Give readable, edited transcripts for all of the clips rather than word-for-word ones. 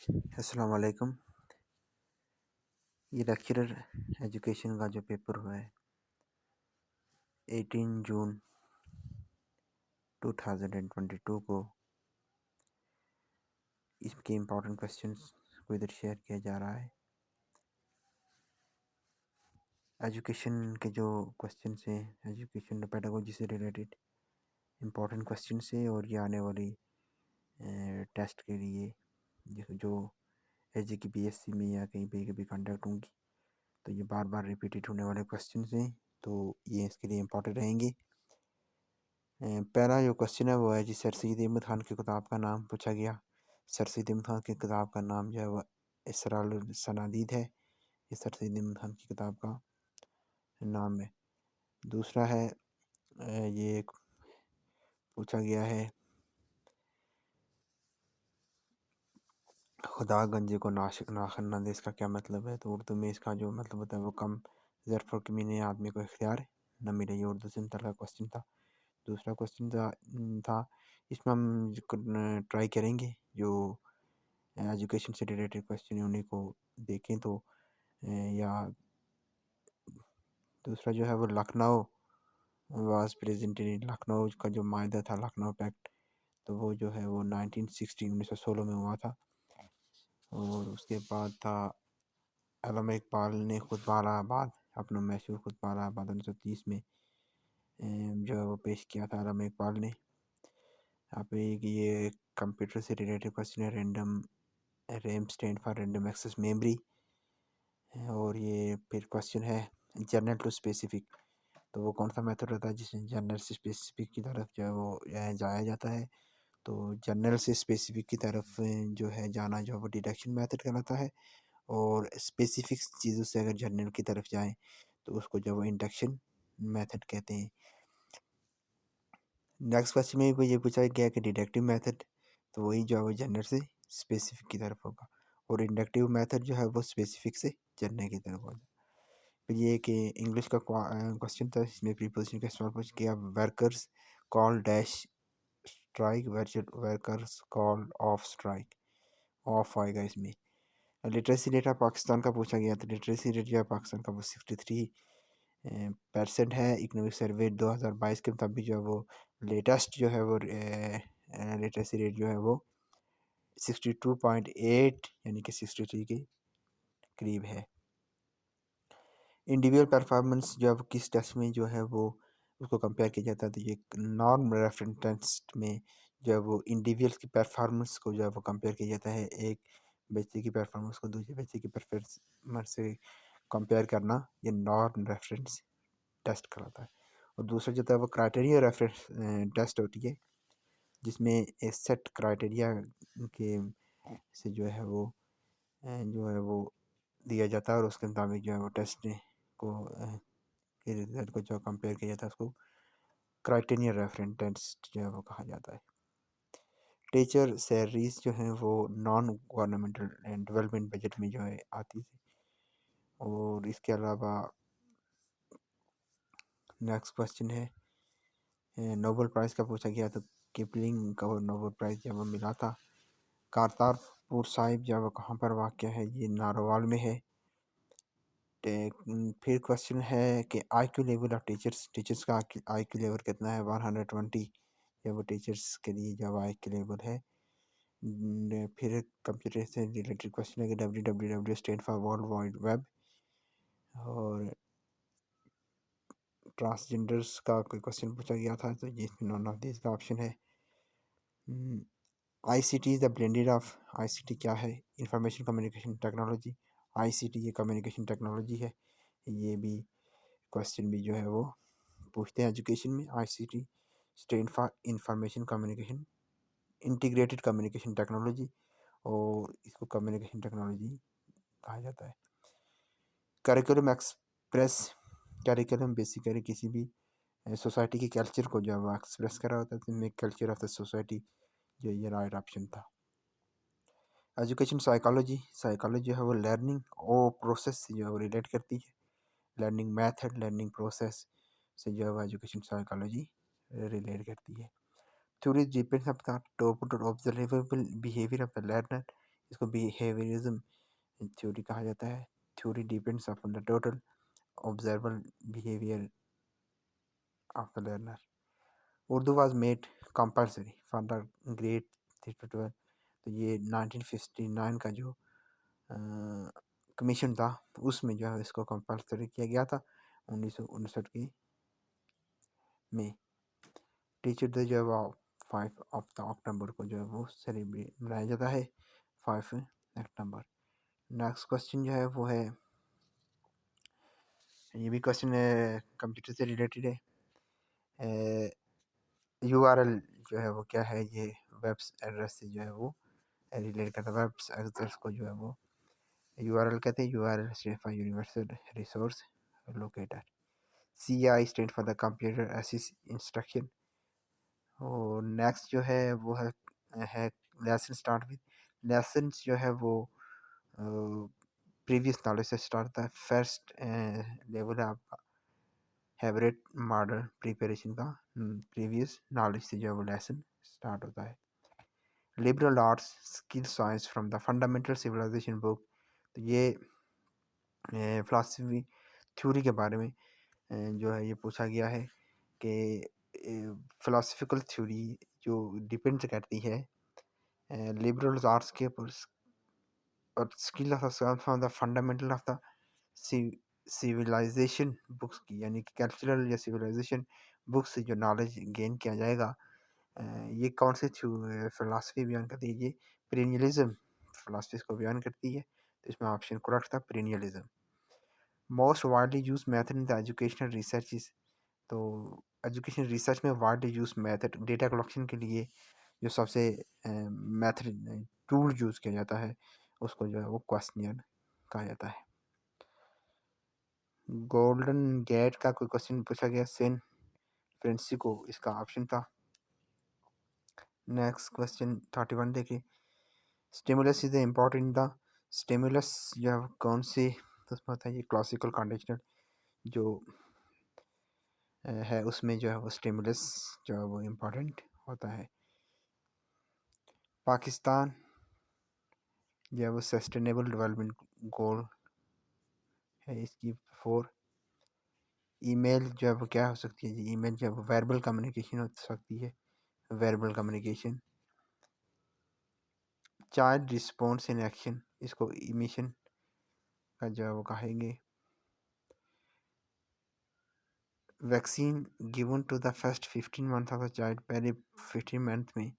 अस्सलाम वालेकुम। ये लेक्चरर एजुकेशन का जो पेपर हुआ है 18 जून 2022 को, इसके इम्पोर्टेंट क्वेश्चंस को इधर शेयर किया जा रहा है। एजुकेशन के जो क्वेश्चंस हैं, एजुकेशन पेडागोजी से रिलेटेड इम्पोर्टेंट क्वेश्चंस हैं, और ये आने वाली टेस्ट के लिए जो एजी की बीएससी में या कहीं पे भी कंडक्ट होंगी, तो ये बार बार रिपीटेड होने वाले क्वेश्चंस हैं, तो ये इसके लिए इम्पोर्टेंट रहेंगे। पहला जो क्वेश्चन है वो है जी, सर सैयद अहमद खान की किताब का नाम पूछा गया। सर सैयद अहमद खान की किताब का नाम जो है वह इसरारुल सनादीद है। ये सर सैयद अहमद खान की किताब का नाम है। दूसरा है ये पूछा गया है, खुदा गंजे को नाखन न दे, इसका क्या मतलब है? तो उर्दू में इसका जो मतलब होता है वो कम ज़र्फ़ और कमीने आदमी को इख्तियार न मिले। ये उर्दू से मुतल्लिक़ क्वेश्चन था। दूसरा क्वेश्चन था इसमें हम ट्राई करेंगे जो एजुकेशन से रिलेटेड क्वेश्चन है उन्हीं को देखें। तो या दूसरा जो है वो Lucknow was present in, Lucknow का जो मायदा था, लखनऊ पैक्ट, तो वो जो है वो 1916 में हुआ था। और उसके बाद था अल्लामा इकबाल ने खुतबा इलाहाबाद, अपना मशहूर खुतबा इलाहाबाद 1930 में जो है वो पेश किया था अल्लामा इकबाल ने। आप ये कंप्यूटर से रिलेटेड क्वेश्चन है, random RAM stand for random access memory. और ये फिर क्वेश्चन है जनरल टू स्पेसिफिक, तो वो कौन सा मेथड होता है जिसमें जनरल से स्पेसिफिक की तरफ जो है वो जाया जाता है? तो जनरल से स्पेसिफिक की तरफ जो है जाना जो है वो डिडक्शन मेथड कहलाता है, और स्पेसिफिक चीज़ों से अगर जनरल की तरफ जाएं तो उसको जो है वो इंडक्शन मेथड कहते हैं। नेक्स्ट क्वेश्चन में ये पूछा गया कि डिडक्टिव मेथड, तो वही जो है वो जनरल से स्पेसिफिक की तरफ होगा, और इंडक्टिव मेथड जो है वो स्पेसिफिक से जनरल की तरफ होगा। फिर ये कि इंग्लिश का क्वेश्चन था, इसमें प्रीपोजिशन का सवाल पूछ गया, workers call dash strike, workers call of strike, of आएगा इसमें। लिटरेसी रेट ऑफ पाकिस्तान का पूछा गया, तो लिटरेसी रेट जो है पाकिस्तान का वो 63% है। इकनॉमिक सर्वे 2022 के मुताबिक जो है वो लेटेस्ट जो है वो लिटरेसी रेट जो है वो 62.8 यानी कि 63 के करीब है। इंडिविजुअल परफॉर्मेंस जो है वो किस टेस्ट में जो है वो उसको कंपेयर किया जाता है? तो ये नॉर्म रेफरेंस टेस्ट में जो है वो इंडिविजुअल की परफॉर्मेंस को जो है वो कंपेयर किया जाता है। एक बच्चे की परफॉर्मेंस को दूसरे बच्चे की परफॉर्मेंस से कंपेयर करना ये नॉर्म रेफरेंस टेस्ट कहलाता है। और दूसरा जो है वो क्राइटेरिया रेफरेंस टेस्ट होती है, जिसमें एक सेट क्राइटेरिया के से जो है वो दिया जाता है, और उसके मुताबिक जो है वो टेस्ट को के रिजल्ट को जो कंपेयर किया जाता है उसको क्राइटेरिया रेफरेंस टेस्ट जो है वो कहा जाता है। टीचर सैलरीज जो हैं वो नॉन गवर्नमेंटल डेवलपमेंट बजट में जो है आती थी। और इसके अलावा नेक्स्ट क्वेश्चन है, नोबेल प्राइज़ का पूछा गया, तो किपलिंग का नोबेल प्राइज़ जब मिला था। करतारपुर साहिब जब वो कहाँ पर वाक़ है? ये नारोवाल में है। फिर क्वेश्चन है कि IQ लेवल ऑफ टीचर्स का IQ लेवल कितना है? 120 या वो टीचर्स के लिए जब IQ लेवल है। फिर कंप्यूटर से रिलेटेड क्वेश्चन है कि WWW stand for world wide web, और ट्रांसजेंडर्स का कोई क्वेश्चन पूछा गया था, तो ये नॉन ऑफ दिस का ऑप्शन है। ICT is the blended of, ICT क्या है? Information communication technology. ICT ये कम्युनिकेशन टेक्नोलॉजी है। ये भी क्वेश्चन भी जो है वो पूछते हैं एजुकेशन में। ICT stand for information communication integrated communication technology, और इसको कम्युनिकेशन टेक्नोलॉजी कहा जाता है। करिकुलम एक्सप्रेस, करिकुलम बेसिकली किसी भी सोसाइटी के कल्चर को जो है वो एक्सप्रेस करा होता है, तो कल्चर ऑफ द सोसाइटी जो ये राइट ऑप्शन था। एजुकेशन साइकोलॉजी, साइकोलॉजी जो है वो लर्निंग और प्रोसेस से जो है वो रिलेट करती है। लर्निंग मेथड, लर्निंग प्रोसेस से जो है वो एजुकेशन साइकोलॉजी रिलेट करती है। Theory depends of the total observable behaviour of the learner, इसको बिहेवियरिज्म थ्योरी कहा जाता है। Theory depends upon the total observable behaviour of the learner. Urdu was made compulsory for the grade 3 to 12। तो ये 1959 का जो कमीशन था उसमें जो है इसको कंपलसरी किया गया था 1959 की में। टीचर डे जो है वो 5 को जो है वो सेलिब्रेट मनाया जाता है 5 अक्टूबर। नेक्स्ट क्वेश्चन जो है वो है, ये भी क्वेश्चन कंप्यूटर से रिलेटेड है। यूआरएल जो है वो क्या है, ये वेब एड्रेस से जो है वो रिलेट करता है। वेब एड्रेस को जो है वो यूआरएल कहते हैं। URL stand for universal resource locator. CI stand for the computer assist instruction. और नेक्स्ट जो है वो है लेसन स्टार्ट विद। लेसन जो है वो प्रीवियस नॉलेज से स्टार्ट होता है। फर्स्ट लेवल है आपका हैबिट मॉडल प्रिपरेशन का, प्रीवियस नॉलेज से जो है वो लेसन स्टार्ट होता है। Liberal arts skill science from the fundamental civilization book. तो ये फिलासफी थ्योरी के बारे में जो है ये पूछा गया है कि फिलोसफिकल थ्योरी जो डिपेंड करती है लिबरल आर्ट्स के ऊपर और skill of from the fundamental of the civilization books की, यानी कि कल्चरल या सिविलाइजेशन बुक्स से जो नॉलेज गेन किया जाएगा। ये कौन सी फिलासफी बयान करती है? ये पेरिनियलिज्म फिलासफी को बयान करती है। तो इसमें ऑप्शन करेक्ट था perennialism. Most widely use method in the educational research is. तो एजुकेशन रिसर्च में widely use method data collection के लिए जो सबसे मेथड टूल यूज किया जाता है उसको जो है वो क्वेश्चनियर कहा जाता है। गोल्डन गेट का कोई क्वेश्चन पूछा गया, सैन फ्रांसिस्को इसका ऑप्शन था। नेक्स्ट क्वेश्चन 31 देखिए। Stimulus is important the stimulus जो है कौन से उसमें होता है? ये क्लासिकल कंडीशनर जो है उसमें जो है वो स्टिमुलस जो है वो इम्पोर्टेंट होता है। पाकिस्तान जो है वो सस्टेनेबल डेवलपमेंट गोल है इसकी 4। ईमेल जो है वो क्या हो सकती है जी? ईमेल जो है वो वर्बल कम्युनिकेशन हो सकती है, verbal communication. Child response in action, इसको इमिशन का जो है वो कहेंगे। Vaccine given to the first 15 month of the child, पहले 15 मंथ में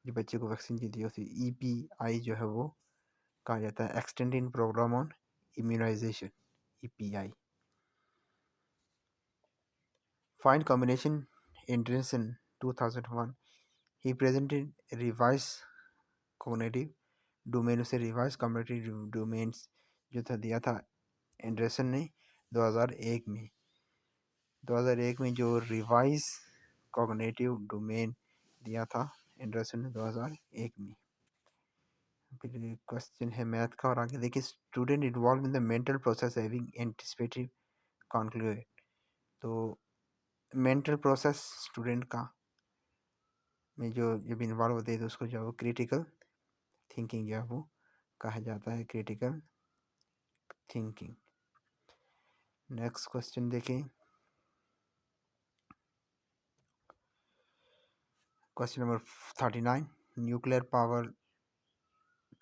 जो बच्चे को वैक्सीन दी होती है ईपीआई जो है वो कहा जाता है, extended programme on immunization, EPI. Find combination entrance in 2001, he presented revise cognitive domain, उसे रिवाइज कॉग्निटिव डोमेन्स जो था दिया था एंडरसन ने 2001 में। 2001 में जो रिवाइज कॉग्निटिव डोमेन दिया था एंडरसन ने 2001 में। फिर क्वेश्चन है मैथ का, और आगे देखिए। Student involve in the mental process having anticipative conclude. तो मेंटल प्रोसेस स्टूडेंट का में जो जब इन्वॉल्व होते हैं तो उसको जो है वो क्रिटिकल थिंकिंग जो है वो कहा जाता है, क्रिटिकल थिंकिंग। नेक्स्ट क्वेश्चन देखें। Question number 39, nuclear power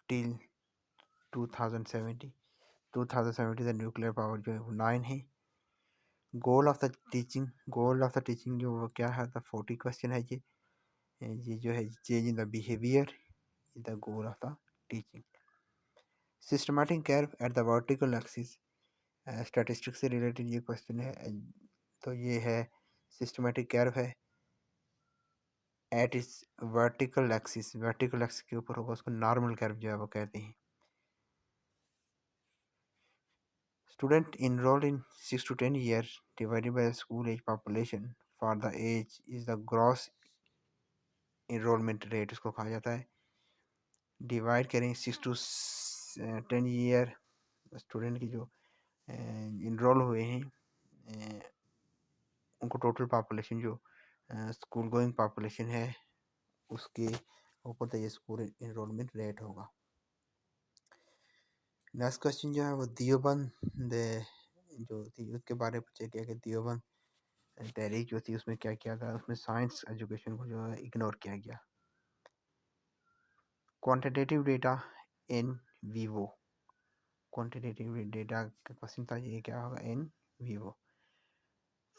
till 2070। 2070 the nuclear power जो है वो 9 है। Goal of the teaching, goal of the teaching जो वो क्या है? द 40 क्वेश्चन है ये जो है change in the behaviour is the goal of the teaching. Systematic curve at the vertical axis, statistics से रिलेटेड ये क्वेश्चन है। तो ये है सिस्टमैटिक कर्व है एट इस वर्टिकल एक्सिस, वर्टिकल एक्सिस के ऊपर होगा, उसको नॉर्मल कर्व जो है वो कहते हैं। Student enrolled in 6 to 10 years divided by the school age population for the age is the gross enrollment rate, उसको कहा जाता है। डिवाइड करें 6 to 10 ईयर स्टूडेंट की जो इनरोल हुए हैं उनको टोटल पॉपुलेशन जो स्कूल गोइंग पॉपुलेशन है उसके ऊपर तो ये स्कूल इनरोलमेंट रेट होगा। नेक्स्ट क्वेश्चन जो है वो दियोबंद जो थी उसके बारे में पूछा गया कि दियोबंद तहरीक जो थी उसमें क्या किया था, उसमें साइंस एजुकेशन को जो है इग्नोर किया गया। Quantitative data in vivo, quantitative data का क्वेश्चन था, ये क्या होगा in vivo.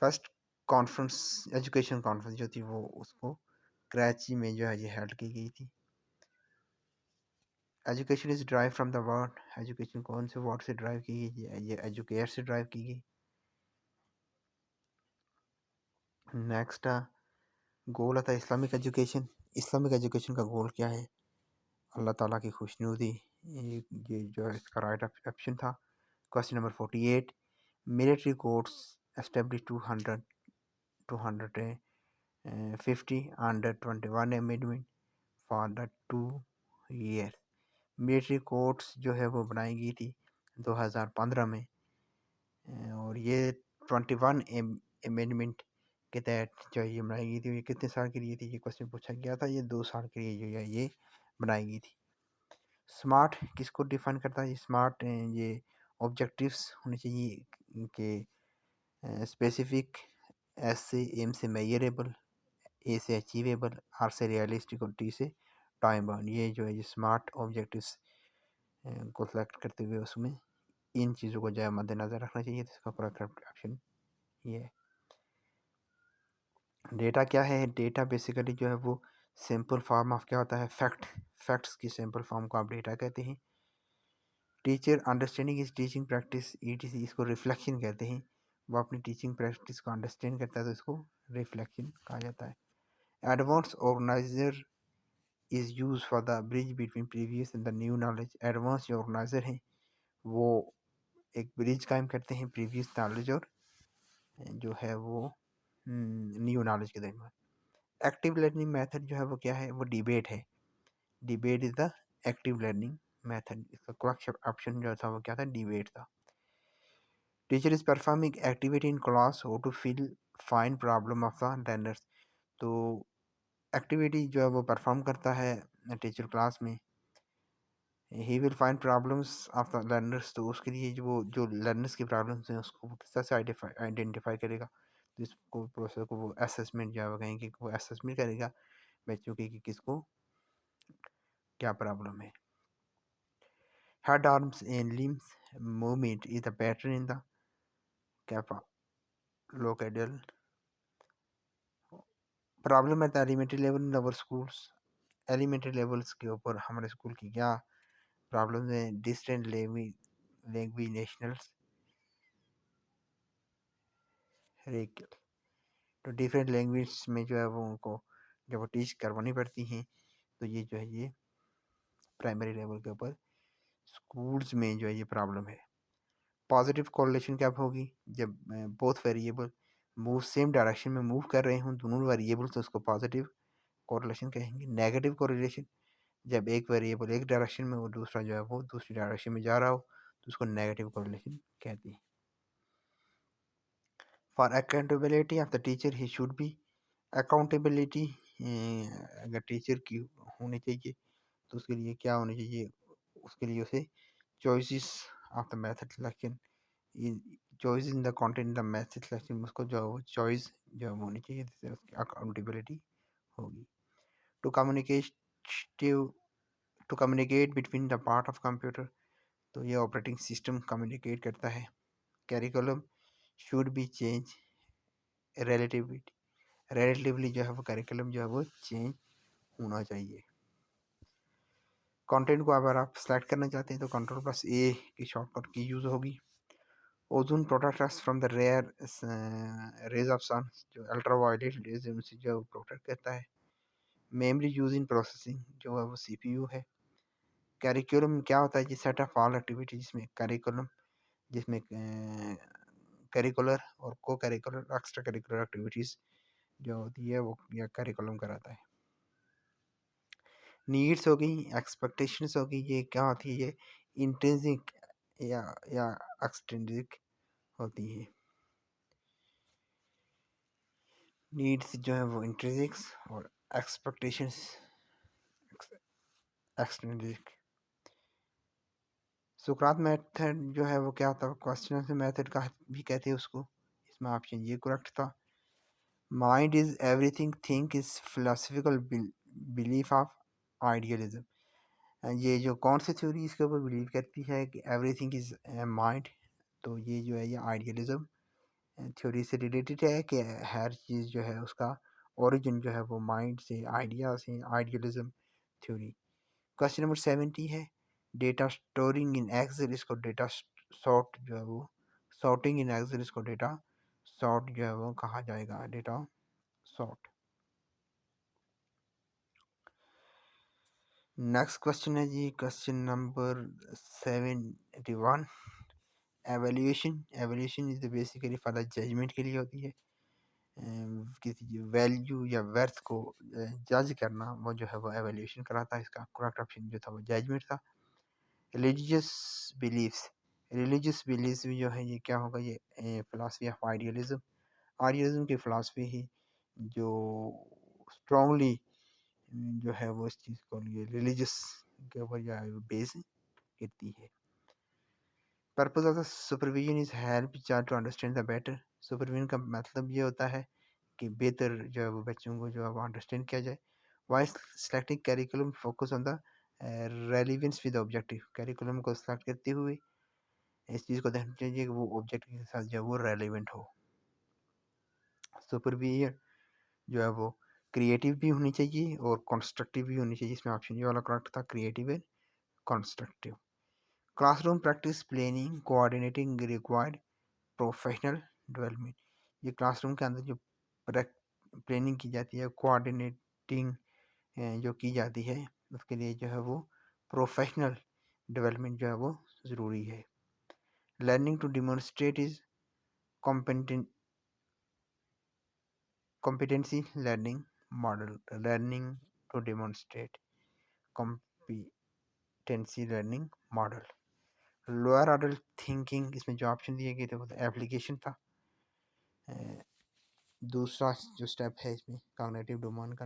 First conference, education conference जो थी वो उसको कराची में जो है ये हेल्ड की गई थी। Education is drive from the word, education कौन से वर्ड से ड्राइव की गई, ये एजुकेट से ड्राइव की गई। नेक्स्ट गोल था इस्लामिक एजुकेशन, इस्लामिक एजुकेशन का गोल क्या है, अल्लाह ताला की खुशनुदी, ये जो है इसका राइट ऑप्शन था। Question number 48, military courts establish 250 under 21 amendment for the 2 year. Military courts जो है वो बनाई गई थी 2015 में, और ये 21 अमेंडमेंट के तहत जो ये बनाई गई थी। ये कितने साल के लिए थी, ये क्वेश्चन पूछा गया था, ये 2 साल के लिए जो है ये बनाई गई थी। स्मार्ट किसको डिफाइन करता है, स्मार्ट ये ऑब्जेक्टिव्स होने चाहिए कि स्पेसिफिक, एस से एम से मेजरेबल, ए से अचीवेबल, आर से रियलिस्टिक और टी से टाइम बाउंड। ये जो है ये स्मार्ट ऑब्जेक्टिव्स को सेलेक्ट करते हुए उसमें इन चीज़ों को जो है मद्देनज़र रखना चाहिए। तो इसका पूरा करेक्ट ऑप्शन ये है। डेटा क्या है, डेटा बेसिकली जो है वो सिंपल फॉर्म ऑफ क्या होता है, फैक्ट्स की सिंपल फॉर्म को आप डेटा कहते हैं। Teacher understanding is teaching practice, etc इसको रिफ्लेक्शन कहते हैं। वो अपनी टीचिंग प्रैक्टिस को अंडरस्टैंड करता है तो इसको रिफ्लेक्शन कहा जाता है। Advance organiser is use for the bridge between previous and the new knowledge. Advance जो ऑर्गेनाइजर हैं वो एक ब्रिज कायम करते हैं प्रीवियस नॉलेज और जो है वो न्यू नॉलेज के दरमियान। एक्टिव लर्निंग मेथड जो है वो क्या है, वो डिबेट है। Debate is the active learning method. इसका करेक्ट ऑप्शन जो था वो क्या था, डिबेट था। Teacher is performing activity in class how to feel fine problem of the learners. तो एक्टिविटी जो है वो परफॉर्म करता है टीचर क्लास में, he will find problems of the learners. तो उसके लिए जो लर्नर्स की प्रॉब्लम्स हैं उसको वो किस तरह से आइडेंटिफाई करेगा, तो इसको प्रोसेस को वो असेसमेंट जो है वो कहेंगे, वो असेसमेंट करेगा बच्चों की कि किसको क्या प्रॉब्लम है। Head arms and limbs movement is the pattern in the cephalocaudal problem at the elementary level in our schools. Elementary levels के ऊपर हमारे स्कूल की क्या प्रॉब्लम है, डिस्टेंट लैंग्वेज नेशनल्स तो डिफरेंट लैंग्वेज में जो है वो उनको जब वो टीच करवानी पड़ती हैं, तो ये जो है ये प्राइमरी लेवल के ऊपर स्कूल्स में जो है ये प्रॉब्लम है। पॉजिटिव कोरिलेशन क्या होगी, जब both variable move same direction में मूव कर रहे हों दोनों वेरिएबल, तो उसको पॉजिटिव कोरिलेशन कहेंगे। नेगेटिव कोरिलेशन जब एक वेरिएबल एक डायरेक्शन में और दूसरा जो है वो दूसरी डायरेक्शन में जा रहा हो, तो उसको नेगेटिव कोरिलेशन कहते हैं। For accountability of the teacher he should be, accountability अगर टीचर की होनी चाहिए तो उसके लिए क्या होनी चाहिए, उसके लिए उसे choices of the method selection, choice in the content the method selection, उसको जो है वो चॉइस जो है होनी चाहिए, जिससे उसकी अकाउंटेबिलिटी होगी। To communicative to communicate between the part of computer, तो ये ऑपरेटिंग सिस्टम कम्युनिकेट करता है। Curriculum should be change relatively जो है वो कैरिकुलम जो है वो चेंज होना चाहिए। कंटेंट को अगर आप सेलेक्ट करना चाहते हैं तो कंट्रोल प्लस ए की शॉर्टकट की यूज़ होगी। Ozone protect us from the rare rays of sun, जो अल्ट्रा वायलेट रेज उनसे जो प्रोटेक्ट करता है। मेमोरी यूज इन प्रोसेसिंग जो है वो सीपीयू है। करिकुलम क्या होता है, जी सेट ऑफ ऑल एक्टिविटी जिसमें करिकुलम, जिसमें करिकुलर और को करिकुलर एक्स्ट्रा करिकुलर एक्टिविटीज़ जो होती है वो या करिकुलम कराता है। नीड्स हो गई, एक्सपेक्टेशंस हो गई, ये क्या होती है, ये इंट्रिंसिक या एक्सट्रिंसिक होती है। नीड्स जो है वो इंट्रिंसिक्स और एक्सपेक्टेशंस एक्सट्रिंसिक। सुकरात मेथड जो है वो क्या होता है, क्वेश्चन आंसर मेथड का भी कहते हैं उसको। इसमें ऑप्शन ये करेक्ट था। Mind is everything, think is philosophical belief of idealism. ये जो कौन सी थ्योरी इसके ऊपर बिलीव करती है कि एवरीथिंग इज माइंड, तो ये जो है ये आइडियलिज्म थ्योरी से रिलेटेड है कि हर चीज़ जो है उसका ओरिजिन जो है वो माइंड से, आइडिया से, आइडियलिज्म थ्योरी। क्वेश्चन नंबर 70 है डेटा स्टोरिंग इन एक्सेल, इसको डेटा सॉर्ट जो है वो सॉर्टिंग इन एक्सेल, इसको डेटा सॉर्ट जो है वो कहा जाएगा, डेटा सॉर्ट। नेक्स्ट क्वेश्चन है जी question number 71। Evaluation, evaluation is basically for judgement के लिए होती है। किसी वैल्यू या वर्थ को जज करना, वो जो है वो एवेल्यूएशन कराता है। इसका करेक्ट ऑप्शन जो था वो जजमेंट था। रिलीजियस बिलीफ्स, रिलीजियस बिलीफ्स भी जो है ये क्या होगा, ये फिलासफी ऑफ आइडियलिज्म, आइडियलिज्म की फिलासफी ही जो स्ट्रांगली जो है वो इस चीज़ को लिए रिलीजियस के ऊपर जो है बेस करती है। Purpose of the supervision is help child to understand the better. Supervision का मतलब ये होता है कि बेहतर जो है वो बच्चों को जो है वो अंडरस्टैंड किया जाए। Vice selecting curriculum focus on the relevance with objective, curriculum को सेलेक्ट करते हुए इस चीज़ को ध्यान चाहिए कि वो ऑब्जेक्ट के साथ जो है वो रेलिवेंट हो। सुपरविजन जो है वो क्रिएटिव भी होनी चाहिए और कंस्ट्रक्टिव भी होनी चाहिए। इसमें ऑप्शन ये वाला करेक्ट था, creative and constructive. Classroom practice planning coordinating required professional development, ये क्लासरूम के अंदर जो प्लानिंग की जाती है, कोऑर्डिनेटिंग जो की जाती है, उसके लिए जो है वो प्रोफेशनल डेवलपमेंट जो है वो ज़रूरी है। Learning to demonstrate is competency learning model, learning to demonstrate competency learning model। Lower order thinking, इसमें जो ऑप्शन दिए गए थे वो एप्लीकेशन था। दूसरा जो स्टेप है इसमें कॉग्निटिव डोमेन का।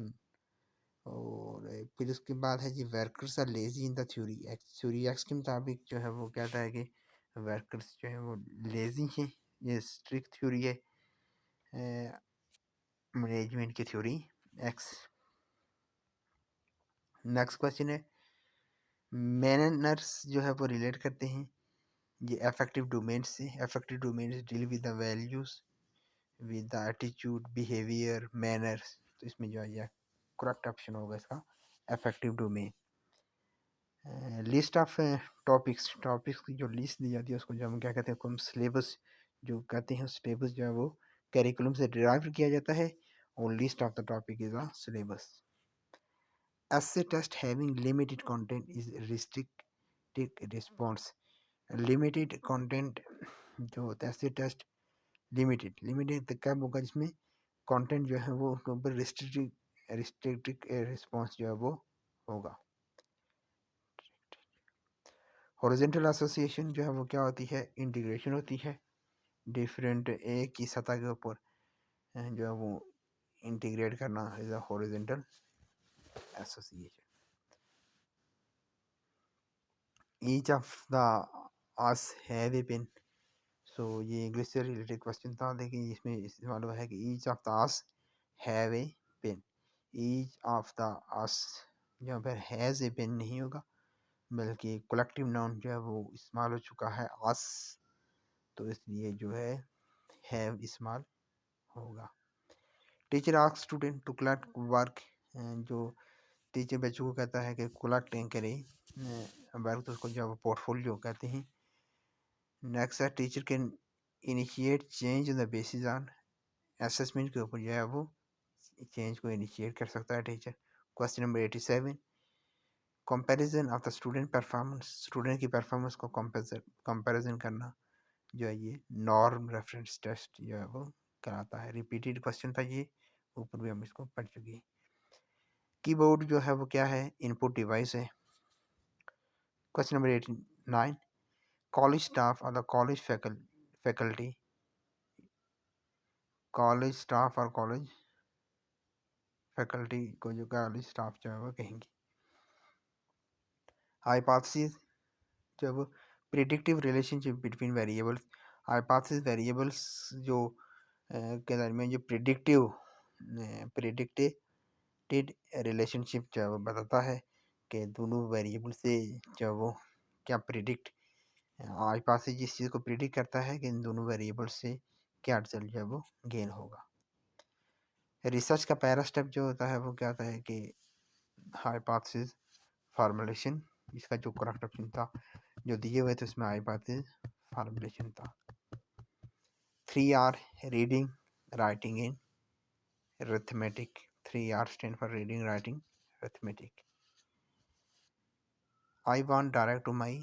और फिर उसके बाद है जी workers are lazy in the theory X, theory X के मुताबिक जो है वो कहता है कि वर्कर्स जो है वो लेजी हैं। ये स्ट्रिक्ट थ्योरी है मैनेजमेंट की थ्योरी एक्स। नेक्स्ट क्वेश्चन है मैनर्स जो है वो रिलेट करते हैं ये अफेक्टिव डोमेन से। Affective domain deal with the values, with the attitude, behaviour, manners. तो इसमें जो है करेक्ट ऑप्शन होगा इसका affective domain. List of topics, topics की जो लिस्ट दी जाती है उसको जो हम क्या कहते हैं, हम सिलेबस जो कहते हैं, सिलेबस जो है वो करिकुलम से डिराइव किया जाता है और list of the topic is a syllabus. essay test having limited content is restricted response। Limited content जो होता है, ऐसे टेस्ट लिमिटेड, लिमिटेड कब होगा जिसमें कंटेंट जो है वो उसके ऊपर रिस्ट्रिक्टेड रिस्पॉन्स जो है वो होगा। हॉरिजॉन्टल एसोसिएशन जो है वो क्या होती है, इंटीग्रेशन होती है डिफरेंट एक की सतह के ऊपर जो है वो इंटीग्रेट करना is a horizontal association. Each of the us have a pen, सो ये इंग्लिश से रिलेटेड क्वेश्चन था, लेकिन इसमें इस्तेमाल हुआ है कि each of the us have a pen. Each of the us यहाँ पर हैज़ ए पेन नहीं होगा, बल्कि कलेक्टिव नाउन जो है वो इस्तेमाल हो चुका है अस, तो इसलिए जो है हैव इस्तेमाल होगा। Teacher ask student to collect work, जो टीचर बच्चों को कहता है कि कलेक्ट करें वर्क, तो उसको जो है पोर्टफोलियो कहते हैं। नेक्स्ट है teacher can initiate change in the basis on, assessment के ऊपर जो है वो चेंज को इनिशिएट कर सकता है teacher. Question number 87 comparison of the student performance, student की परफॉर्मेंस को कंपैरिजन करना जो है ये नॉर्म रेफरेंस टेस्ट जो है वो कराता है। रिपीटेड क्वेश्चन था ये, ऊपर भी हम इसको पढ़ चुके हैं। कीबोर्ड जो है वो क्या है, इनपुट डिवाइस है। क्वेश्चन नंबर 89 कॉलेज स्टाफ और the college faculty, college staff और कॉलेज फैकल्टी को जो कॉलेज स्टाफ जो है वो कहेंगे। हाइपोथेसिस जो है वो predictive relationship between variables, hypothesis variables जो के दरमियान जो प्रिडिक्टेड रिलेशनशिप जो है वो बताता है कि दोनों वेरिएबल से जो है वो क्या प्रिडिक्ट, हाइपोथेसिस जिस चीज़ को प्रिडिक्ट करता है कि इन दोनों वेरिएबल से क्या रिजल्ट जो है वो गेन होगा। रिसर्च का पहला स्टेप जो होता है वो क्या होता है कि हाइपोथेसिस फार्मूलेशन, इसका जो करेक्ट ऑप्शन था जो दिए हुए थे उसमें हाइपोथेसिस फार्मूलेशन था। 3R reading writing in arithmetic. 3R stand for reading writing arithmetic. I want direct to my,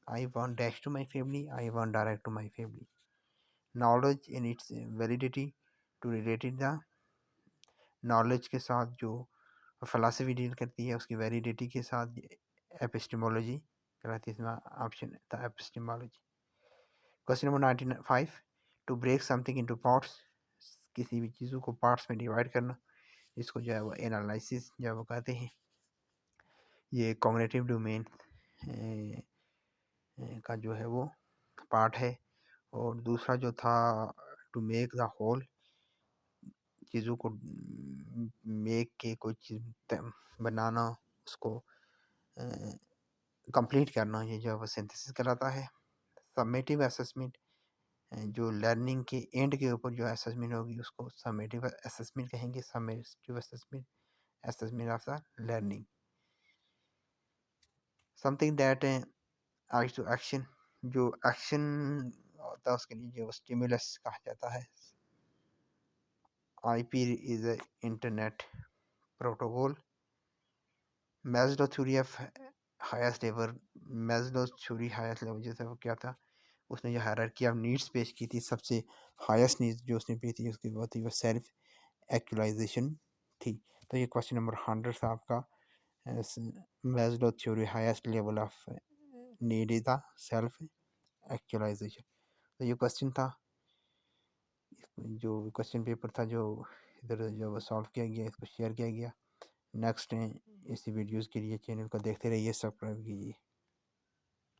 I want dash to my family, I want direct to my family. Knowledge in its validity to related the knowledge के साथ जो philosophy deal करती है उसकी validity के साथ epistemology कहलाती है, इसमें ऑप्शन था epistemology. Question number 95, to break something into parts, किसी भी चीज़ों को पार्ट्स में डिवाइड करना, इसको जो है वो एनालिसिस जो है वो कहते हैं। ये कॉग्निटिव डोमेन का जो है वो पार्ट है। और दूसरा जो था टू मेक द होल, चीज़ों को मेक के कोई चीज़ बनाना, उसको कंप्लीट करना, ये जो है वो सिंथेसिस कहलाता है। समेटिव असेसमेंट, जो लर्निंग के एंड के ऊपर जो असेसमेंट होगी उसको समेटिव असेसमेंट कहेंगे। Summative assessment, assessment of the learning. Something that I to action, जो एक्शन होता है उसके लिए जो स्टिमुलस कहा जाता है। IP is a internet protocol. Maslow theory of highest level, Maslow theory highest level जैसे वो क्या था, उसने जो हायरार्की ऑफ नीड्स पेश की थी, सबसे हाईएस्ट नीड्स जो उसने पेश की उसकी बहुत ही वो सेल्फ एक्चुअलाइजेशन थी। तो ये क्वेश्चन नंबर 100 था आपका। Maslow theory highest level of need is the self actualization. तो ये क्वेश्चन था, जो क्वेश्चन पेपर था जो इधर जो सॉल्व किया गया, इसको शेयर किया गया। नेक्स्ट इसी वीडियोज़ के लिए चैनल को देखते रहिए, सब्सक्राइब कीजिए।